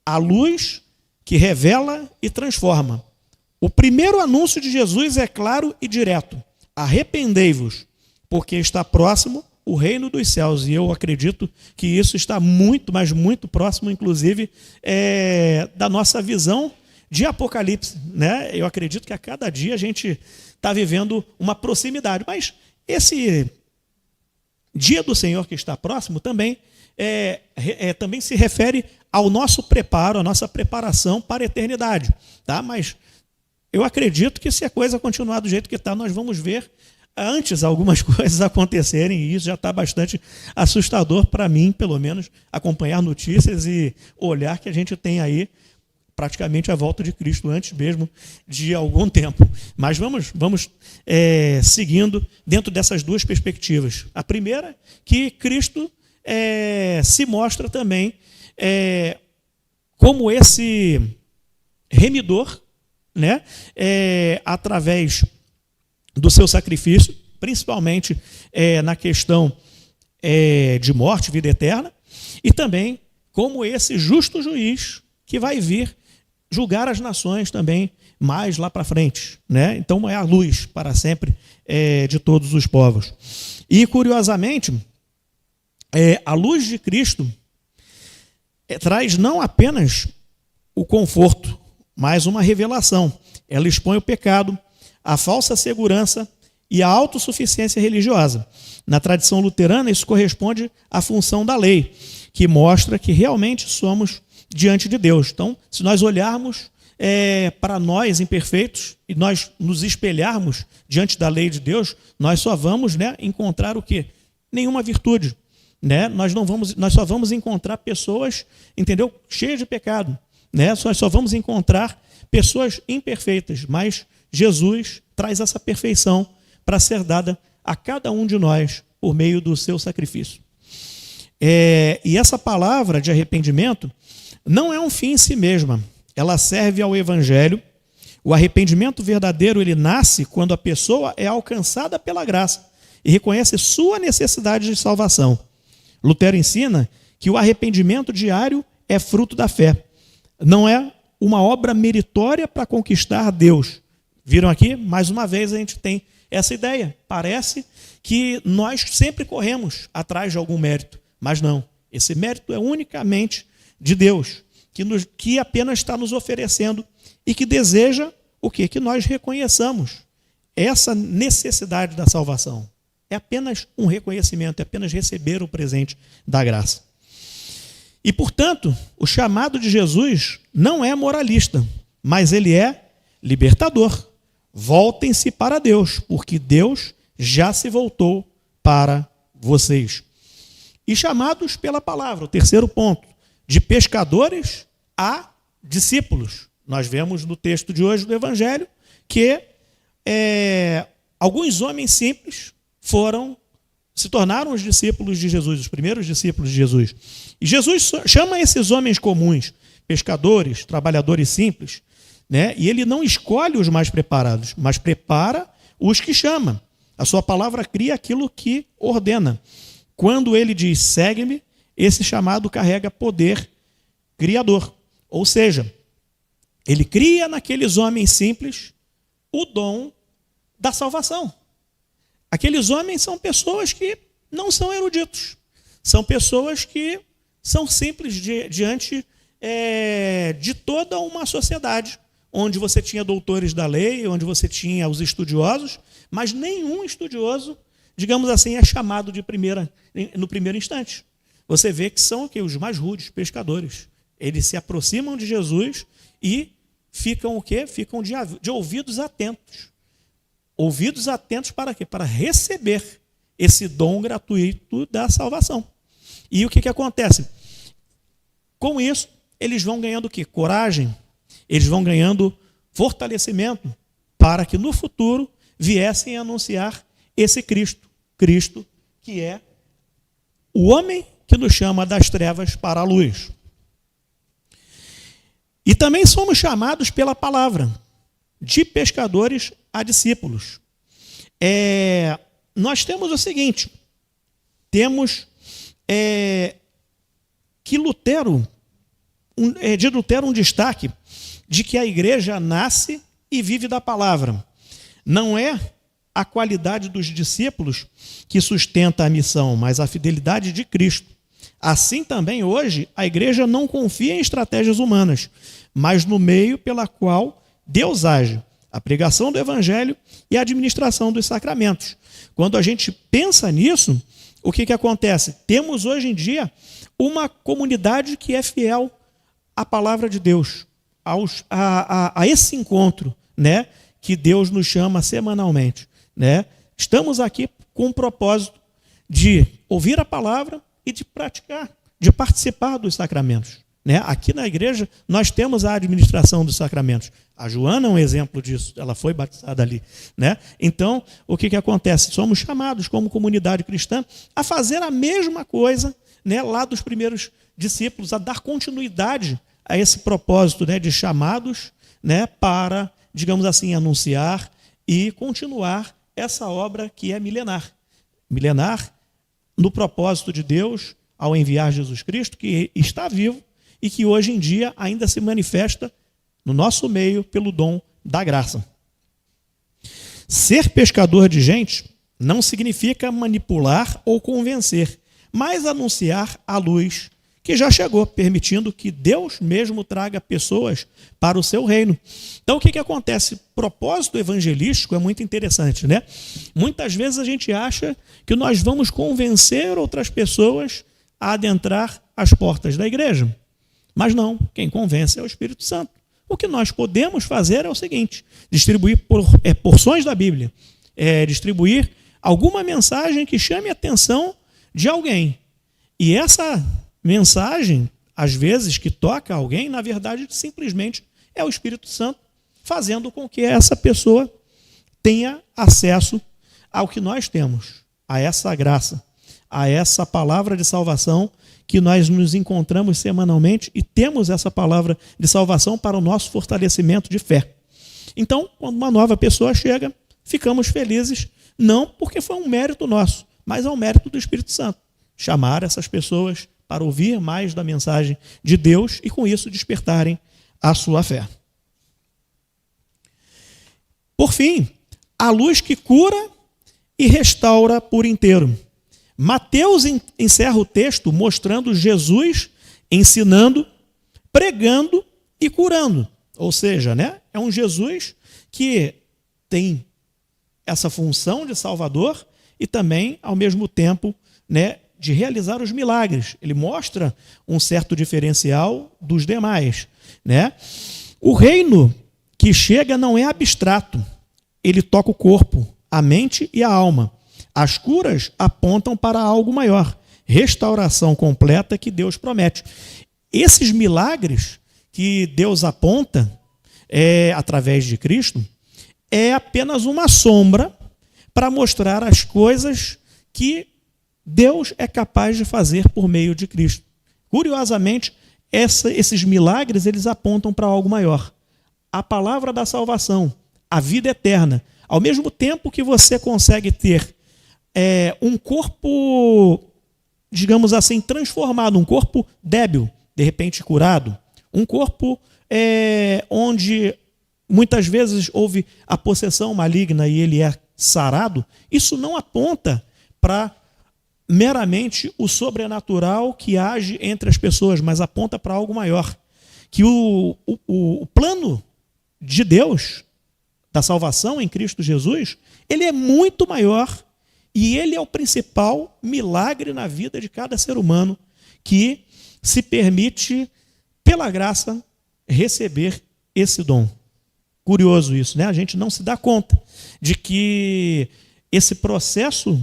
a luz que revela e transforma. O primeiro anúncio de Jesus é claro e direto. Arrependei-vos, porque está próximo o reino dos céus. E eu acredito que isso está muito, mas muito próximo, inclusive, da nossa visão de Apocalipse, né? Eu acredito que a cada dia a gente está vivendo uma proximidade. Mas esse dia do Senhor que está próximo também, também se refere ao nosso preparo, à nossa preparação para a eternidade, tá? Mas eu acredito que se a coisa continuar do jeito que está, nós vamos ver antes algumas coisas acontecerem, e isso já está bastante assustador para mim, pelo menos, acompanhar notícias e olhar que a gente tem aí praticamente a volta de Cristo antes mesmo de algum tempo. Mas vamos seguindo dentro dessas duas perspectivas. A primeira, que Cristo se mostra também como esse remidor, né? Através do seu sacrifício, principalmente na questão de morte, vida eterna, e também como esse justo juiz que vai vir julgar as nações também mais lá para frente, né? Então é a luz para sempre de todos os povos. E curiosamente, a luz de Cristo traz não apenas o conforto, mas uma revelação. Ela expõe o pecado, a falsa segurança e a autossuficiência religiosa. Na tradição luterana, isso corresponde à função da lei, que mostra que realmente somos diante de Deus. Então, se nós olharmos para nós imperfeitos e nós nos espelharmos diante da lei de Deus, nós só vamos, né, encontrar o quê? Nenhuma virtude, né? Nós só vamos encontrar pessoas, entendeu? Cheias de pecado, né? Nós só vamos encontrar pessoas imperfeitas, mas Jesus traz essa perfeição para ser dada a cada um de nós por meio do seu sacrifício. E essa palavra de arrependimento não é um fim em si mesma. Ela serve ao Evangelho. O arrependimento verdadeiro, ele nasce quando a pessoa é alcançada pela graça e reconhece sua necessidade de salvação. Lutero ensina que o arrependimento diário é fruto da fé. Não é uma obra meritória para conquistar Deus. Viram aqui? Mais uma vez a gente tem essa ideia. Parece que nós sempre corremos atrás de algum mérito, mas não. Esse mérito é unicamente de Deus, que apenas está nos oferecendo e que deseja o quê? Que nós reconheçamos essa necessidade da salvação. É apenas um reconhecimento, é apenas receber o presente da graça. E, portanto, o chamado de Jesus não é moralista, mas ele é libertador. Voltem-se para Deus, porque Deus já se voltou para vocês. E chamados pela palavra, o terceiro ponto, de pescadores a discípulos. Nós vemos no texto de hoje do Evangelho que alguns homens simples se tornaram os discípulos de Jesus, os primeiros discípulos de Jesus. E Jesus chama esses homens comuns, pescadores, trabalhadores simples, né? E ele não escolhe os mais preparados, mas prepara os que chama. A sua palavra cria aquilo que ordena. Quando ele diz, segue-me, esse chamado carrega poder criador. Ou seja, ele cria naqueles homens simples o dom da salvação. Aqueles homens são pessoas que não são eruditos. São pessoas que são simples diante de toda uma sociedade, onde você tinha doutores da lei, onde você tinha os estudiosos, mas nenhum estudioso, digamos assim, é chamado no primeiro instante. Você vê que são os mais rudes, pescadores. Eles se aproximam de Jesus e ficam o quê? Ficam de ouvidos atentos. Ouvidos atentos para quê? Para receber esse dom gratuito da salvação. E o que acontece? Com isso, eles vão ganhando o quê? Coragem. Eles vão ganhando fortalecimento para que no futuro viessem a anunciar esse Cristo. Cristo que é o homem que nos chama das trevas para a luz. E também somos chamados pela palavra, de pescadores a discípulos. Nós temos o seguinte, temos que de Lutero um destaque de que a igreja nasce e vive da palavra. Não é a qualidade dos discípulos que sustenta a missão, mas a fidelidade de Cristo. Assim também hoje a igreja não confia em estratégias humanas, mas no meio pela qual Deus age, a pregação do evangelho e a administração dos sacramentos. Quando a gente pensa nisso, o que acontece? Temos hoje em dia uma comunidade que é fiel à palavra de Deus, a esse encontro, né, que Deus nos chama semanalmente, né? Estamos aqui com o propósito de ouvir a palavra e de praticar, de participar dos sacramentos, né? Aqui na igreja nós temos a administração dos sacramentos. A Joana é um exemplo disso, ela foi batizada ali, né? Então, o que acontece? Somos chamados como comunidade cristã a fazer a mesma coisa, né, lá dos primeiros discípulos, a dar continuidade a esse propósito, né, de chamados, né, para, digamos assim, anunciar e continuar essa obra que é milenar. Milenar no propósito de Deus ao enviar Jesus Cristo, que está vivo e que hoje em dia ainda se manifesta no nosso meio pelo dom da graça. Ser pescador de gente não significa manipular ou convencer, mas anunciar a luz que já chegou, permitindo que Deus mesmo traga pessoas para o seu reino. Então, o que acontece? O propósito evangelístico é muito interessante, né? Muitas vezes a gente acha que nós vamos convencer outras pessoas a adentrar as portas da igreja. Mas não, quem convence é o Espírito Santo. O que nós podemos fazer é o seguinte, distribuir porções da Bíblia, distribuir alguma mensagem que chame a atenção de alguém. E essa mensagem, às vezes, que toca alguém, na verdade, simplesmente é o Espírito Santo fazendo com que essa pessoa tenha acesso ao que nós temos, a essa graça, a essa palavra de salvação que nós nos encontramos semanalmente e temos essa palavra de salvação para o nosso fortalecimento de fé. Então, quando uma nova pessoa chega, ficamos felizes, não porque foi um mérito nosso, mas é um mérito do Espírito Santo. chamar essas pessoas para ouvir mais da mensagem de Deus e, com isso, despertarem a sua fé. Por fim, a luz que cura e restaura por inteiro. Mateus encerra o texto mostrando Jesus ensinando, pregando e curando. Ou seja, né, é um Jesus que tem essa função de Salvador e também, ao mesmo tempo, né, de realizar os milagres. Ele mostra um certo diferencial dos demais, né? O reino que chega não é abstrato. Ele toca o corpo, a mente e a alma. As curas apontam para algo maior, restauração completa que Deus promete. Esses milagres que Deus aponta através de Cristo é apenas uma sombra para mostrar as coisas que Deus é capaz de fazer por meio de Cristo. Curiosamente, esses milagres eles apontam para algo maior. A palavra da salvação, a vida eterna. Ao mesmo tempo que você consegue ter um corpo, digamos assim, transformado, um corpo débil, de repente curado, um corpo onde muitas vezes houve a possessão maligna e ele é sarado, isso não aponta para meramente o sobrenatural que age entre as pessoas, mas aponta para algo maior. Que o plano de Deus, da salvação em Cristo Jesus, ele é muito maior e ele é o principal milagre na vida de cada ser humano que se permite, pela graça, receber esse dom. Curioso isso, né? A gente não se dá conta de que esse processo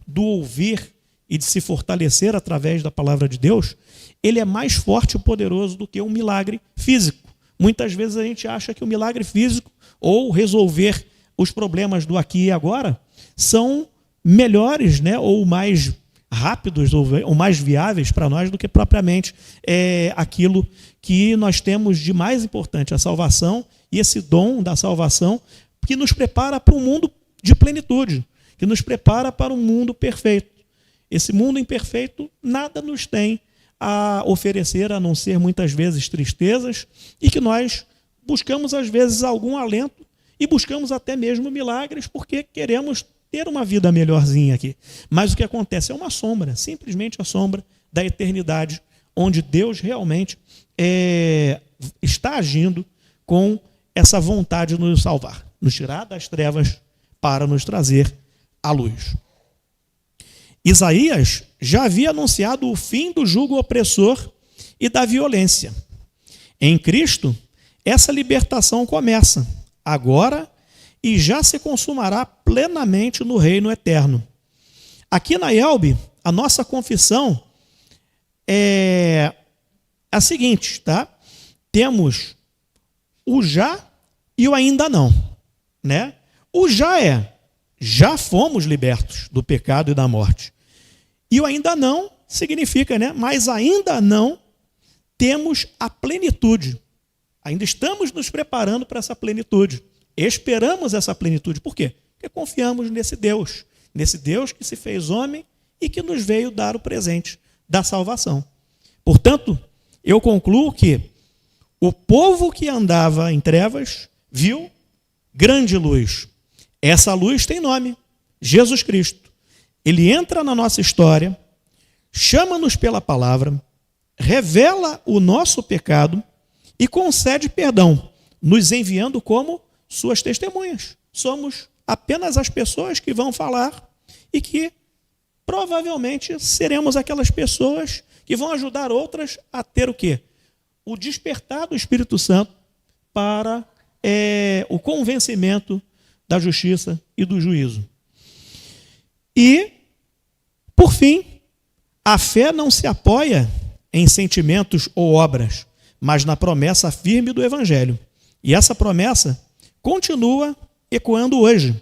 do ouvir e de se fortalecer através da palavra de Deus, ele é mais forte e poderoso do que um milagre físico. Muitas vezes a gente acha que o milagre físico ou resolver os problemas do aqui e agora são melhores, né, ou mais rápidos ou mais viáveis para nós do que propriamente aquilo que nós temos de mais importante, a salvação e esse dom da salvação que nos prepara para um mundo de plenitude, que nos prepara para um mundo perfeito. Esse mundo imperfeito nada nos tem a oferecer, a não ser muitas vezes tristezas, e que nós buscamos às vezes algum alento e buscamos até mesmo milagres porque queremos ter uma vida melhorzinha aqui. Mas o que acontece é uma sombra, simplesmente a sombra da eternidade, onde Deus realmente está agindo com essa vontade de nos salvar, nos tirar das trevas para nos trazer à luz. Isaías já havia anunciado o fim do jugo opressor e da violência. Em Cristo, essa libertação começa agora e já se consumará plenamente no reino eterno. Aqui na IELB, a nossa confissão é a seguinte, tá? Temos o já e o ainda não, né? O já fomos libertos do pecado e da morte. E o ainda não significa, né? Mas ainda não temos a plenitude. Ainda estamos nos preparando para essa plenitude. Esperamos essa plenitude. Por quê? Porque confiamos nesse Deus que se fez homem e que nos veio dar o presente da salvação. Portanto, eu concluo que o povo que andava em trevas viu grande luz. Essa luz tem nome, Jesus Cristo. Ele entra na nossa história, chama-nos pela palavra, revela o nosso pecado e concede perdão, nos enviando como suas testemunhas. Somos apenas as pessoas que vão falar e que provavelmente seremos aquelas pessoas que vão ajudar outras a ter o quê? O despertar do Espírito Santo para o convencimento da justiça e do juízo. E, por fim, a fé não se apoia em sentimentos ou obras, mas na promessa firme do Evangelho. E essa promessa continua ecoando hoje.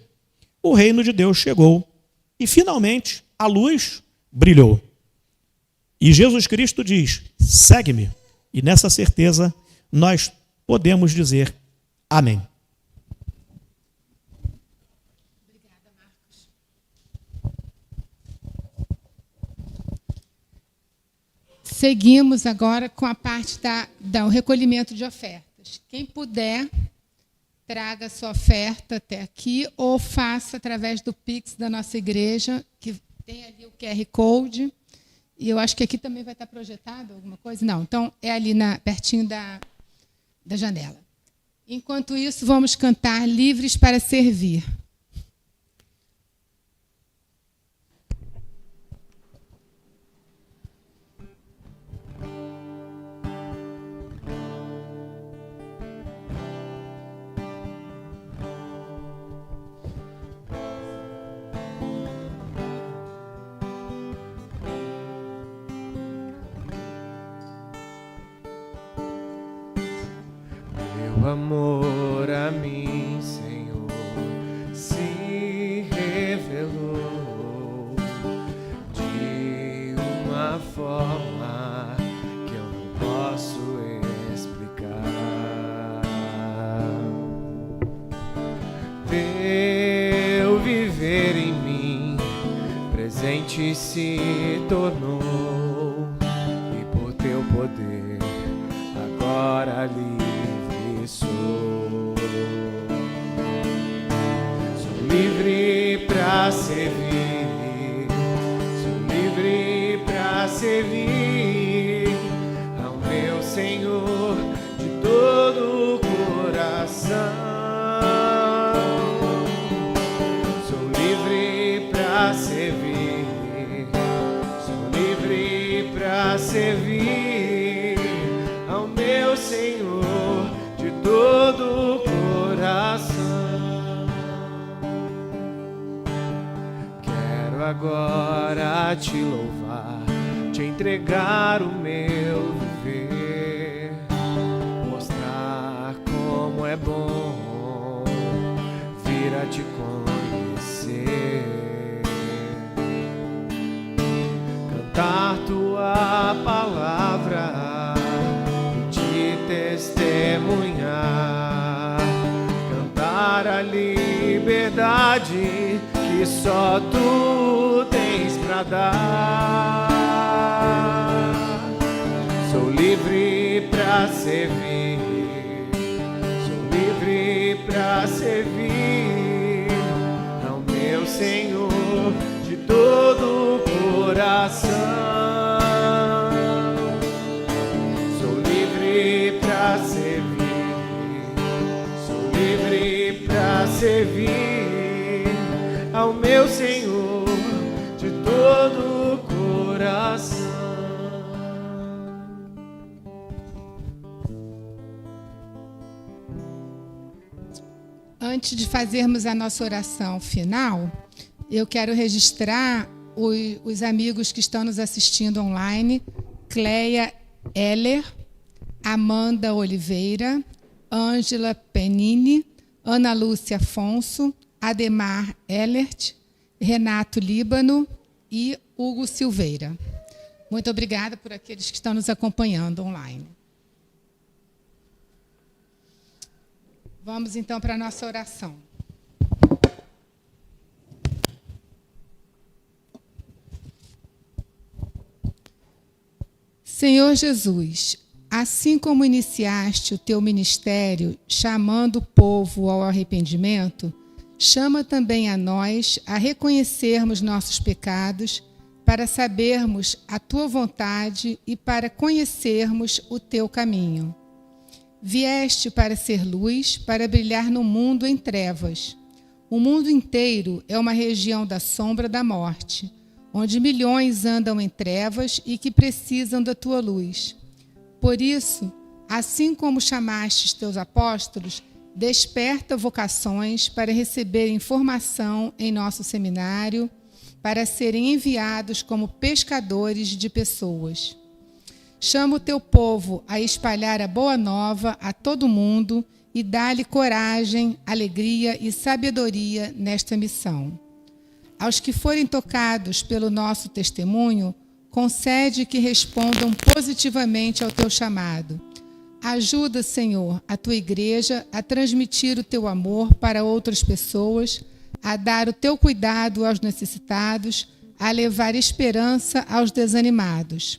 O reino de Deus chegou e, finalmente, a luz brilhou. E Jesus Cristo diz, segue-me. E nessa certeza nós podemos dizer amém. Seguimos agora com a parte do recolhimento de ofertas. Quem puder, traga sua oferta até aqui ou faça através do Pix da nossa igreja, que tem ali o QR Code. E eu acho que aqui também vai estar projetado alguma coisa. Não, então é ali pertinho da janela. Enquanto isso, vamos cantar Livres para Servir. Teu amor a mim, Senhor, se revelou de uma forma que eu não posso explicar. Teu viver em mim presente se tornou, e por teu poder agora livre sou livre pra servir, sou livre pra servir ao meu Senhor de todo o coração. Sou livre pra servir, sou livre pra servir ao meu Senhor todo o coração. Quero agora te louvar, te entregar o meu viver, mostrar como é bom vir a te conhecer, cantar tua palavra, testemunhar, cantar a liberdade que só tu tens pra dar. Sou livre pra servir, sou livre pra servir ao meu Senhor de todo o coração. Servir ao meu Senhor de todo o coração. Antes de fazermos a nossa oração final, eu quero registrar os amigos que estão nos assistindo online: Cleia Heller, Amanda Oliveira, Ângela Penini, Ana Lúcia Afonso, Ademar Ellert, Renato Líbano e Hugo Silveira. Muito obrigada por aqueles que estão nos acompanhando online. Vamos então para a nossa oração. Senhor Jesus, assim como iniciaste o teu ministério chamando o povo ao arrependimento, chama também a nós a reconhecermos nossos pecados, para sabermos a tua vontade e para conhecermos o teu caminho. Vieste para ser luz, para brilhar no mundo em trevas. O mundo inteiro é uma região da sombra da morte, onde milhões andam em trevas e que precisam da tua luz. Por isso, assim como chamaste teus apóstolos, desperta vocações para receberem formação em nosso seminário, para serem enviados como pescadores de pessoas. Chama o teu povo a espalhar a boa nova a todo mundo e dá-lhe coragem, alegria e sabedoria nesta missão. Aos que forem tocados pelo nosso testemunho, concede que respondam positivamente ao teu chamado. Ajuda, Senhor, a tua igreja a transmitir o teu amor para outras pessoas, a dar o teu cuidado aos necessitados, a levar esperança aos desanimados.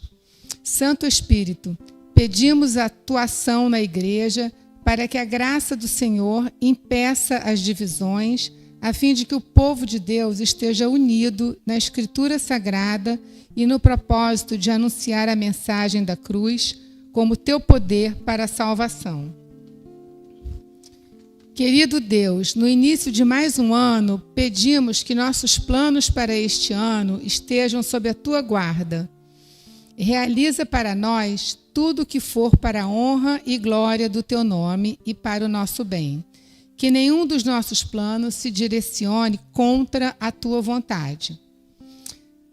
Santo Espírito, pedimos a tua ação na igreja para que a graça do Senhor impeça as divisões, a fim de que o povo de Deus esteja unido na Escritura Sagrada e no propósito de anunciar a mensagem da cruz como teu poder para a salvação. Querido Deus, no início de mais um ano, pedimos que nossos planos para este ano estejam sob a tua guarda. Realiza para nós tudo o que for para a honra e glória do teu nome e para o nosso bem. Que nenhum dos nossos planos se direcione contra a tua vontade.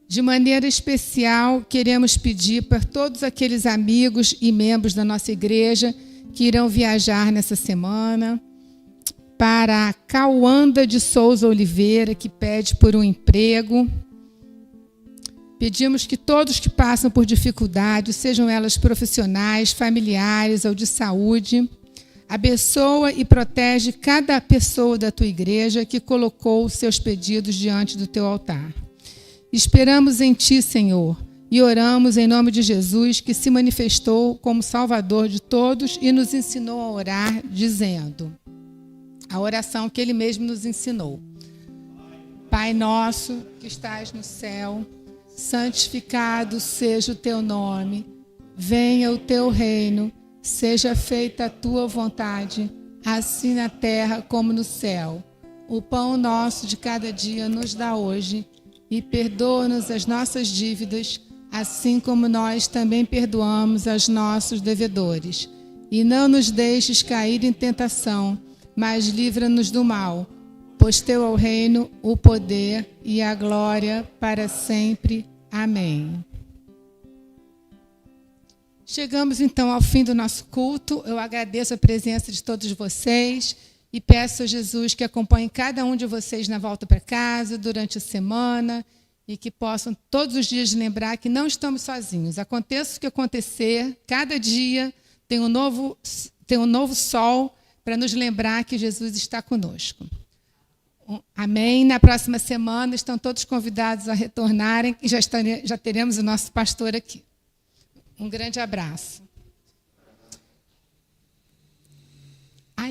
De maneira especial, queremos pedir para todos aqueles amigos e membros da nossa igreja que irão viajar nessa semana, para a Cauanda de Souza Oliveira, que pede por um emprego. Pedimos que todos que passam por dificuldades, sejam elas profissionais, familiares ou de saúde, abençoa e protege cada pessoa da tua igreja que colocou os seus pedidos diante do teu altar. Esperamos em ti, Senhor, e oramos em nome de Jesus, que se manifestou como Salvador de todos e nos ensinou a orar, dizendo a oração que ele mesmo nos ensinou. Pai nosso que estás no céu, santificado seja o teu nome, venha o teu reino, seja feita a tua vontade, assim na terra como no céu. O pão nosso de cada dia nos dá hoje, e perdoa-nos as nossas dívidas, assim como nós também perdoamos aos nossos devedores. E não nos deixes cair em tentação, mas livra-nos do mal, pois teu é o reino, o poder e a glória para sempre. Amém. Chegamos então ao fim do nosso culto. Eu agradeço a presença de todos vocês e peço a Jesus que acompanhe cada um de vocês na volta para casa, durante a semana, e que possam todos os dias lembrar que não estamos sozinhos. Aconteça o que acontecer, cada dia tem um novo sol para nos lembrar que Jesus está conosco. Amém. Na próxima semana estão todos convidados a retornarem e já teremos o nosso pastor aqui. Um grande abraço.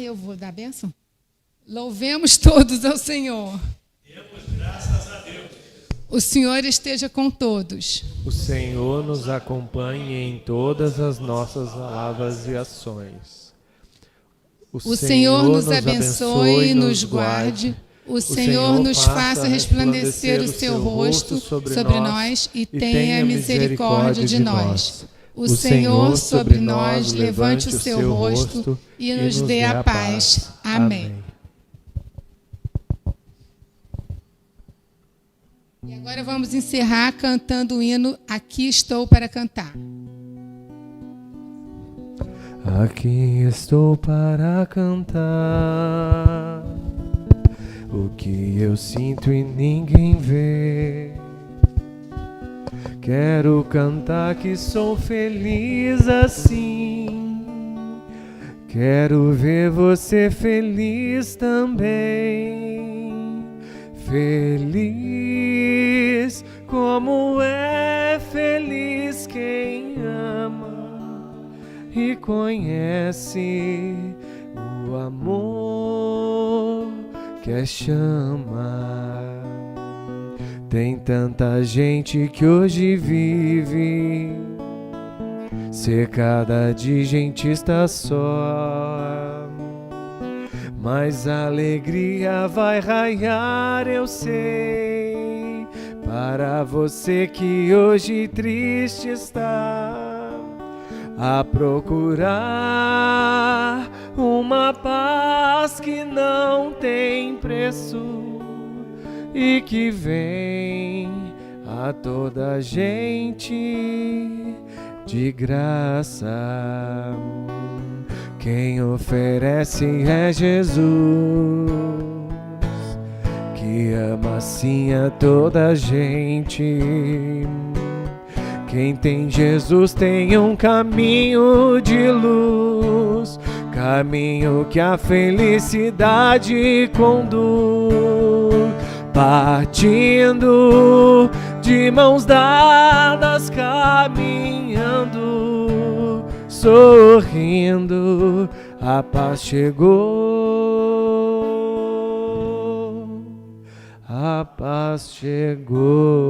Eu vou dar a bênção? Louvemos todos ao Senhor. Demos graças a Deus. O Senhor esteja com todos. O Senhor nos acompanhe em todas as nossas palavras e ações. O Senhor nos abençoe e nos guarde. O Senhor nos faça resplandecer o seu rosto sobre nós e tenha misericórdia de nós. O Senhor sobre nós levante o seu rosto e nos dê a paz. Amém. E agora vamos encerrar cantando o hino Aqui Estou para Cantar. Aqui estou para cantar o que eu sinto e ninguém vê. Quero cantar que sou feliz assim. Quero ver você feliz também. Feliz como é feliz quem ama e conhece o amor que é chama. Tem tanta gente que hoje vive cercada de gente está só, mas a alegria vai raiar, eu sei, para você que hoje triste está, a procurar uma paz que não tem preço e que vem a toda gente de graça. Quem oferece é Jesus, que ama assim a toda gente. Quem tem Jesus tem um caminho de luz, caminho que a felicidade conduz. Partindo de mãos dadas caminhando, sorrindo, a paz chegou, a paz chegou.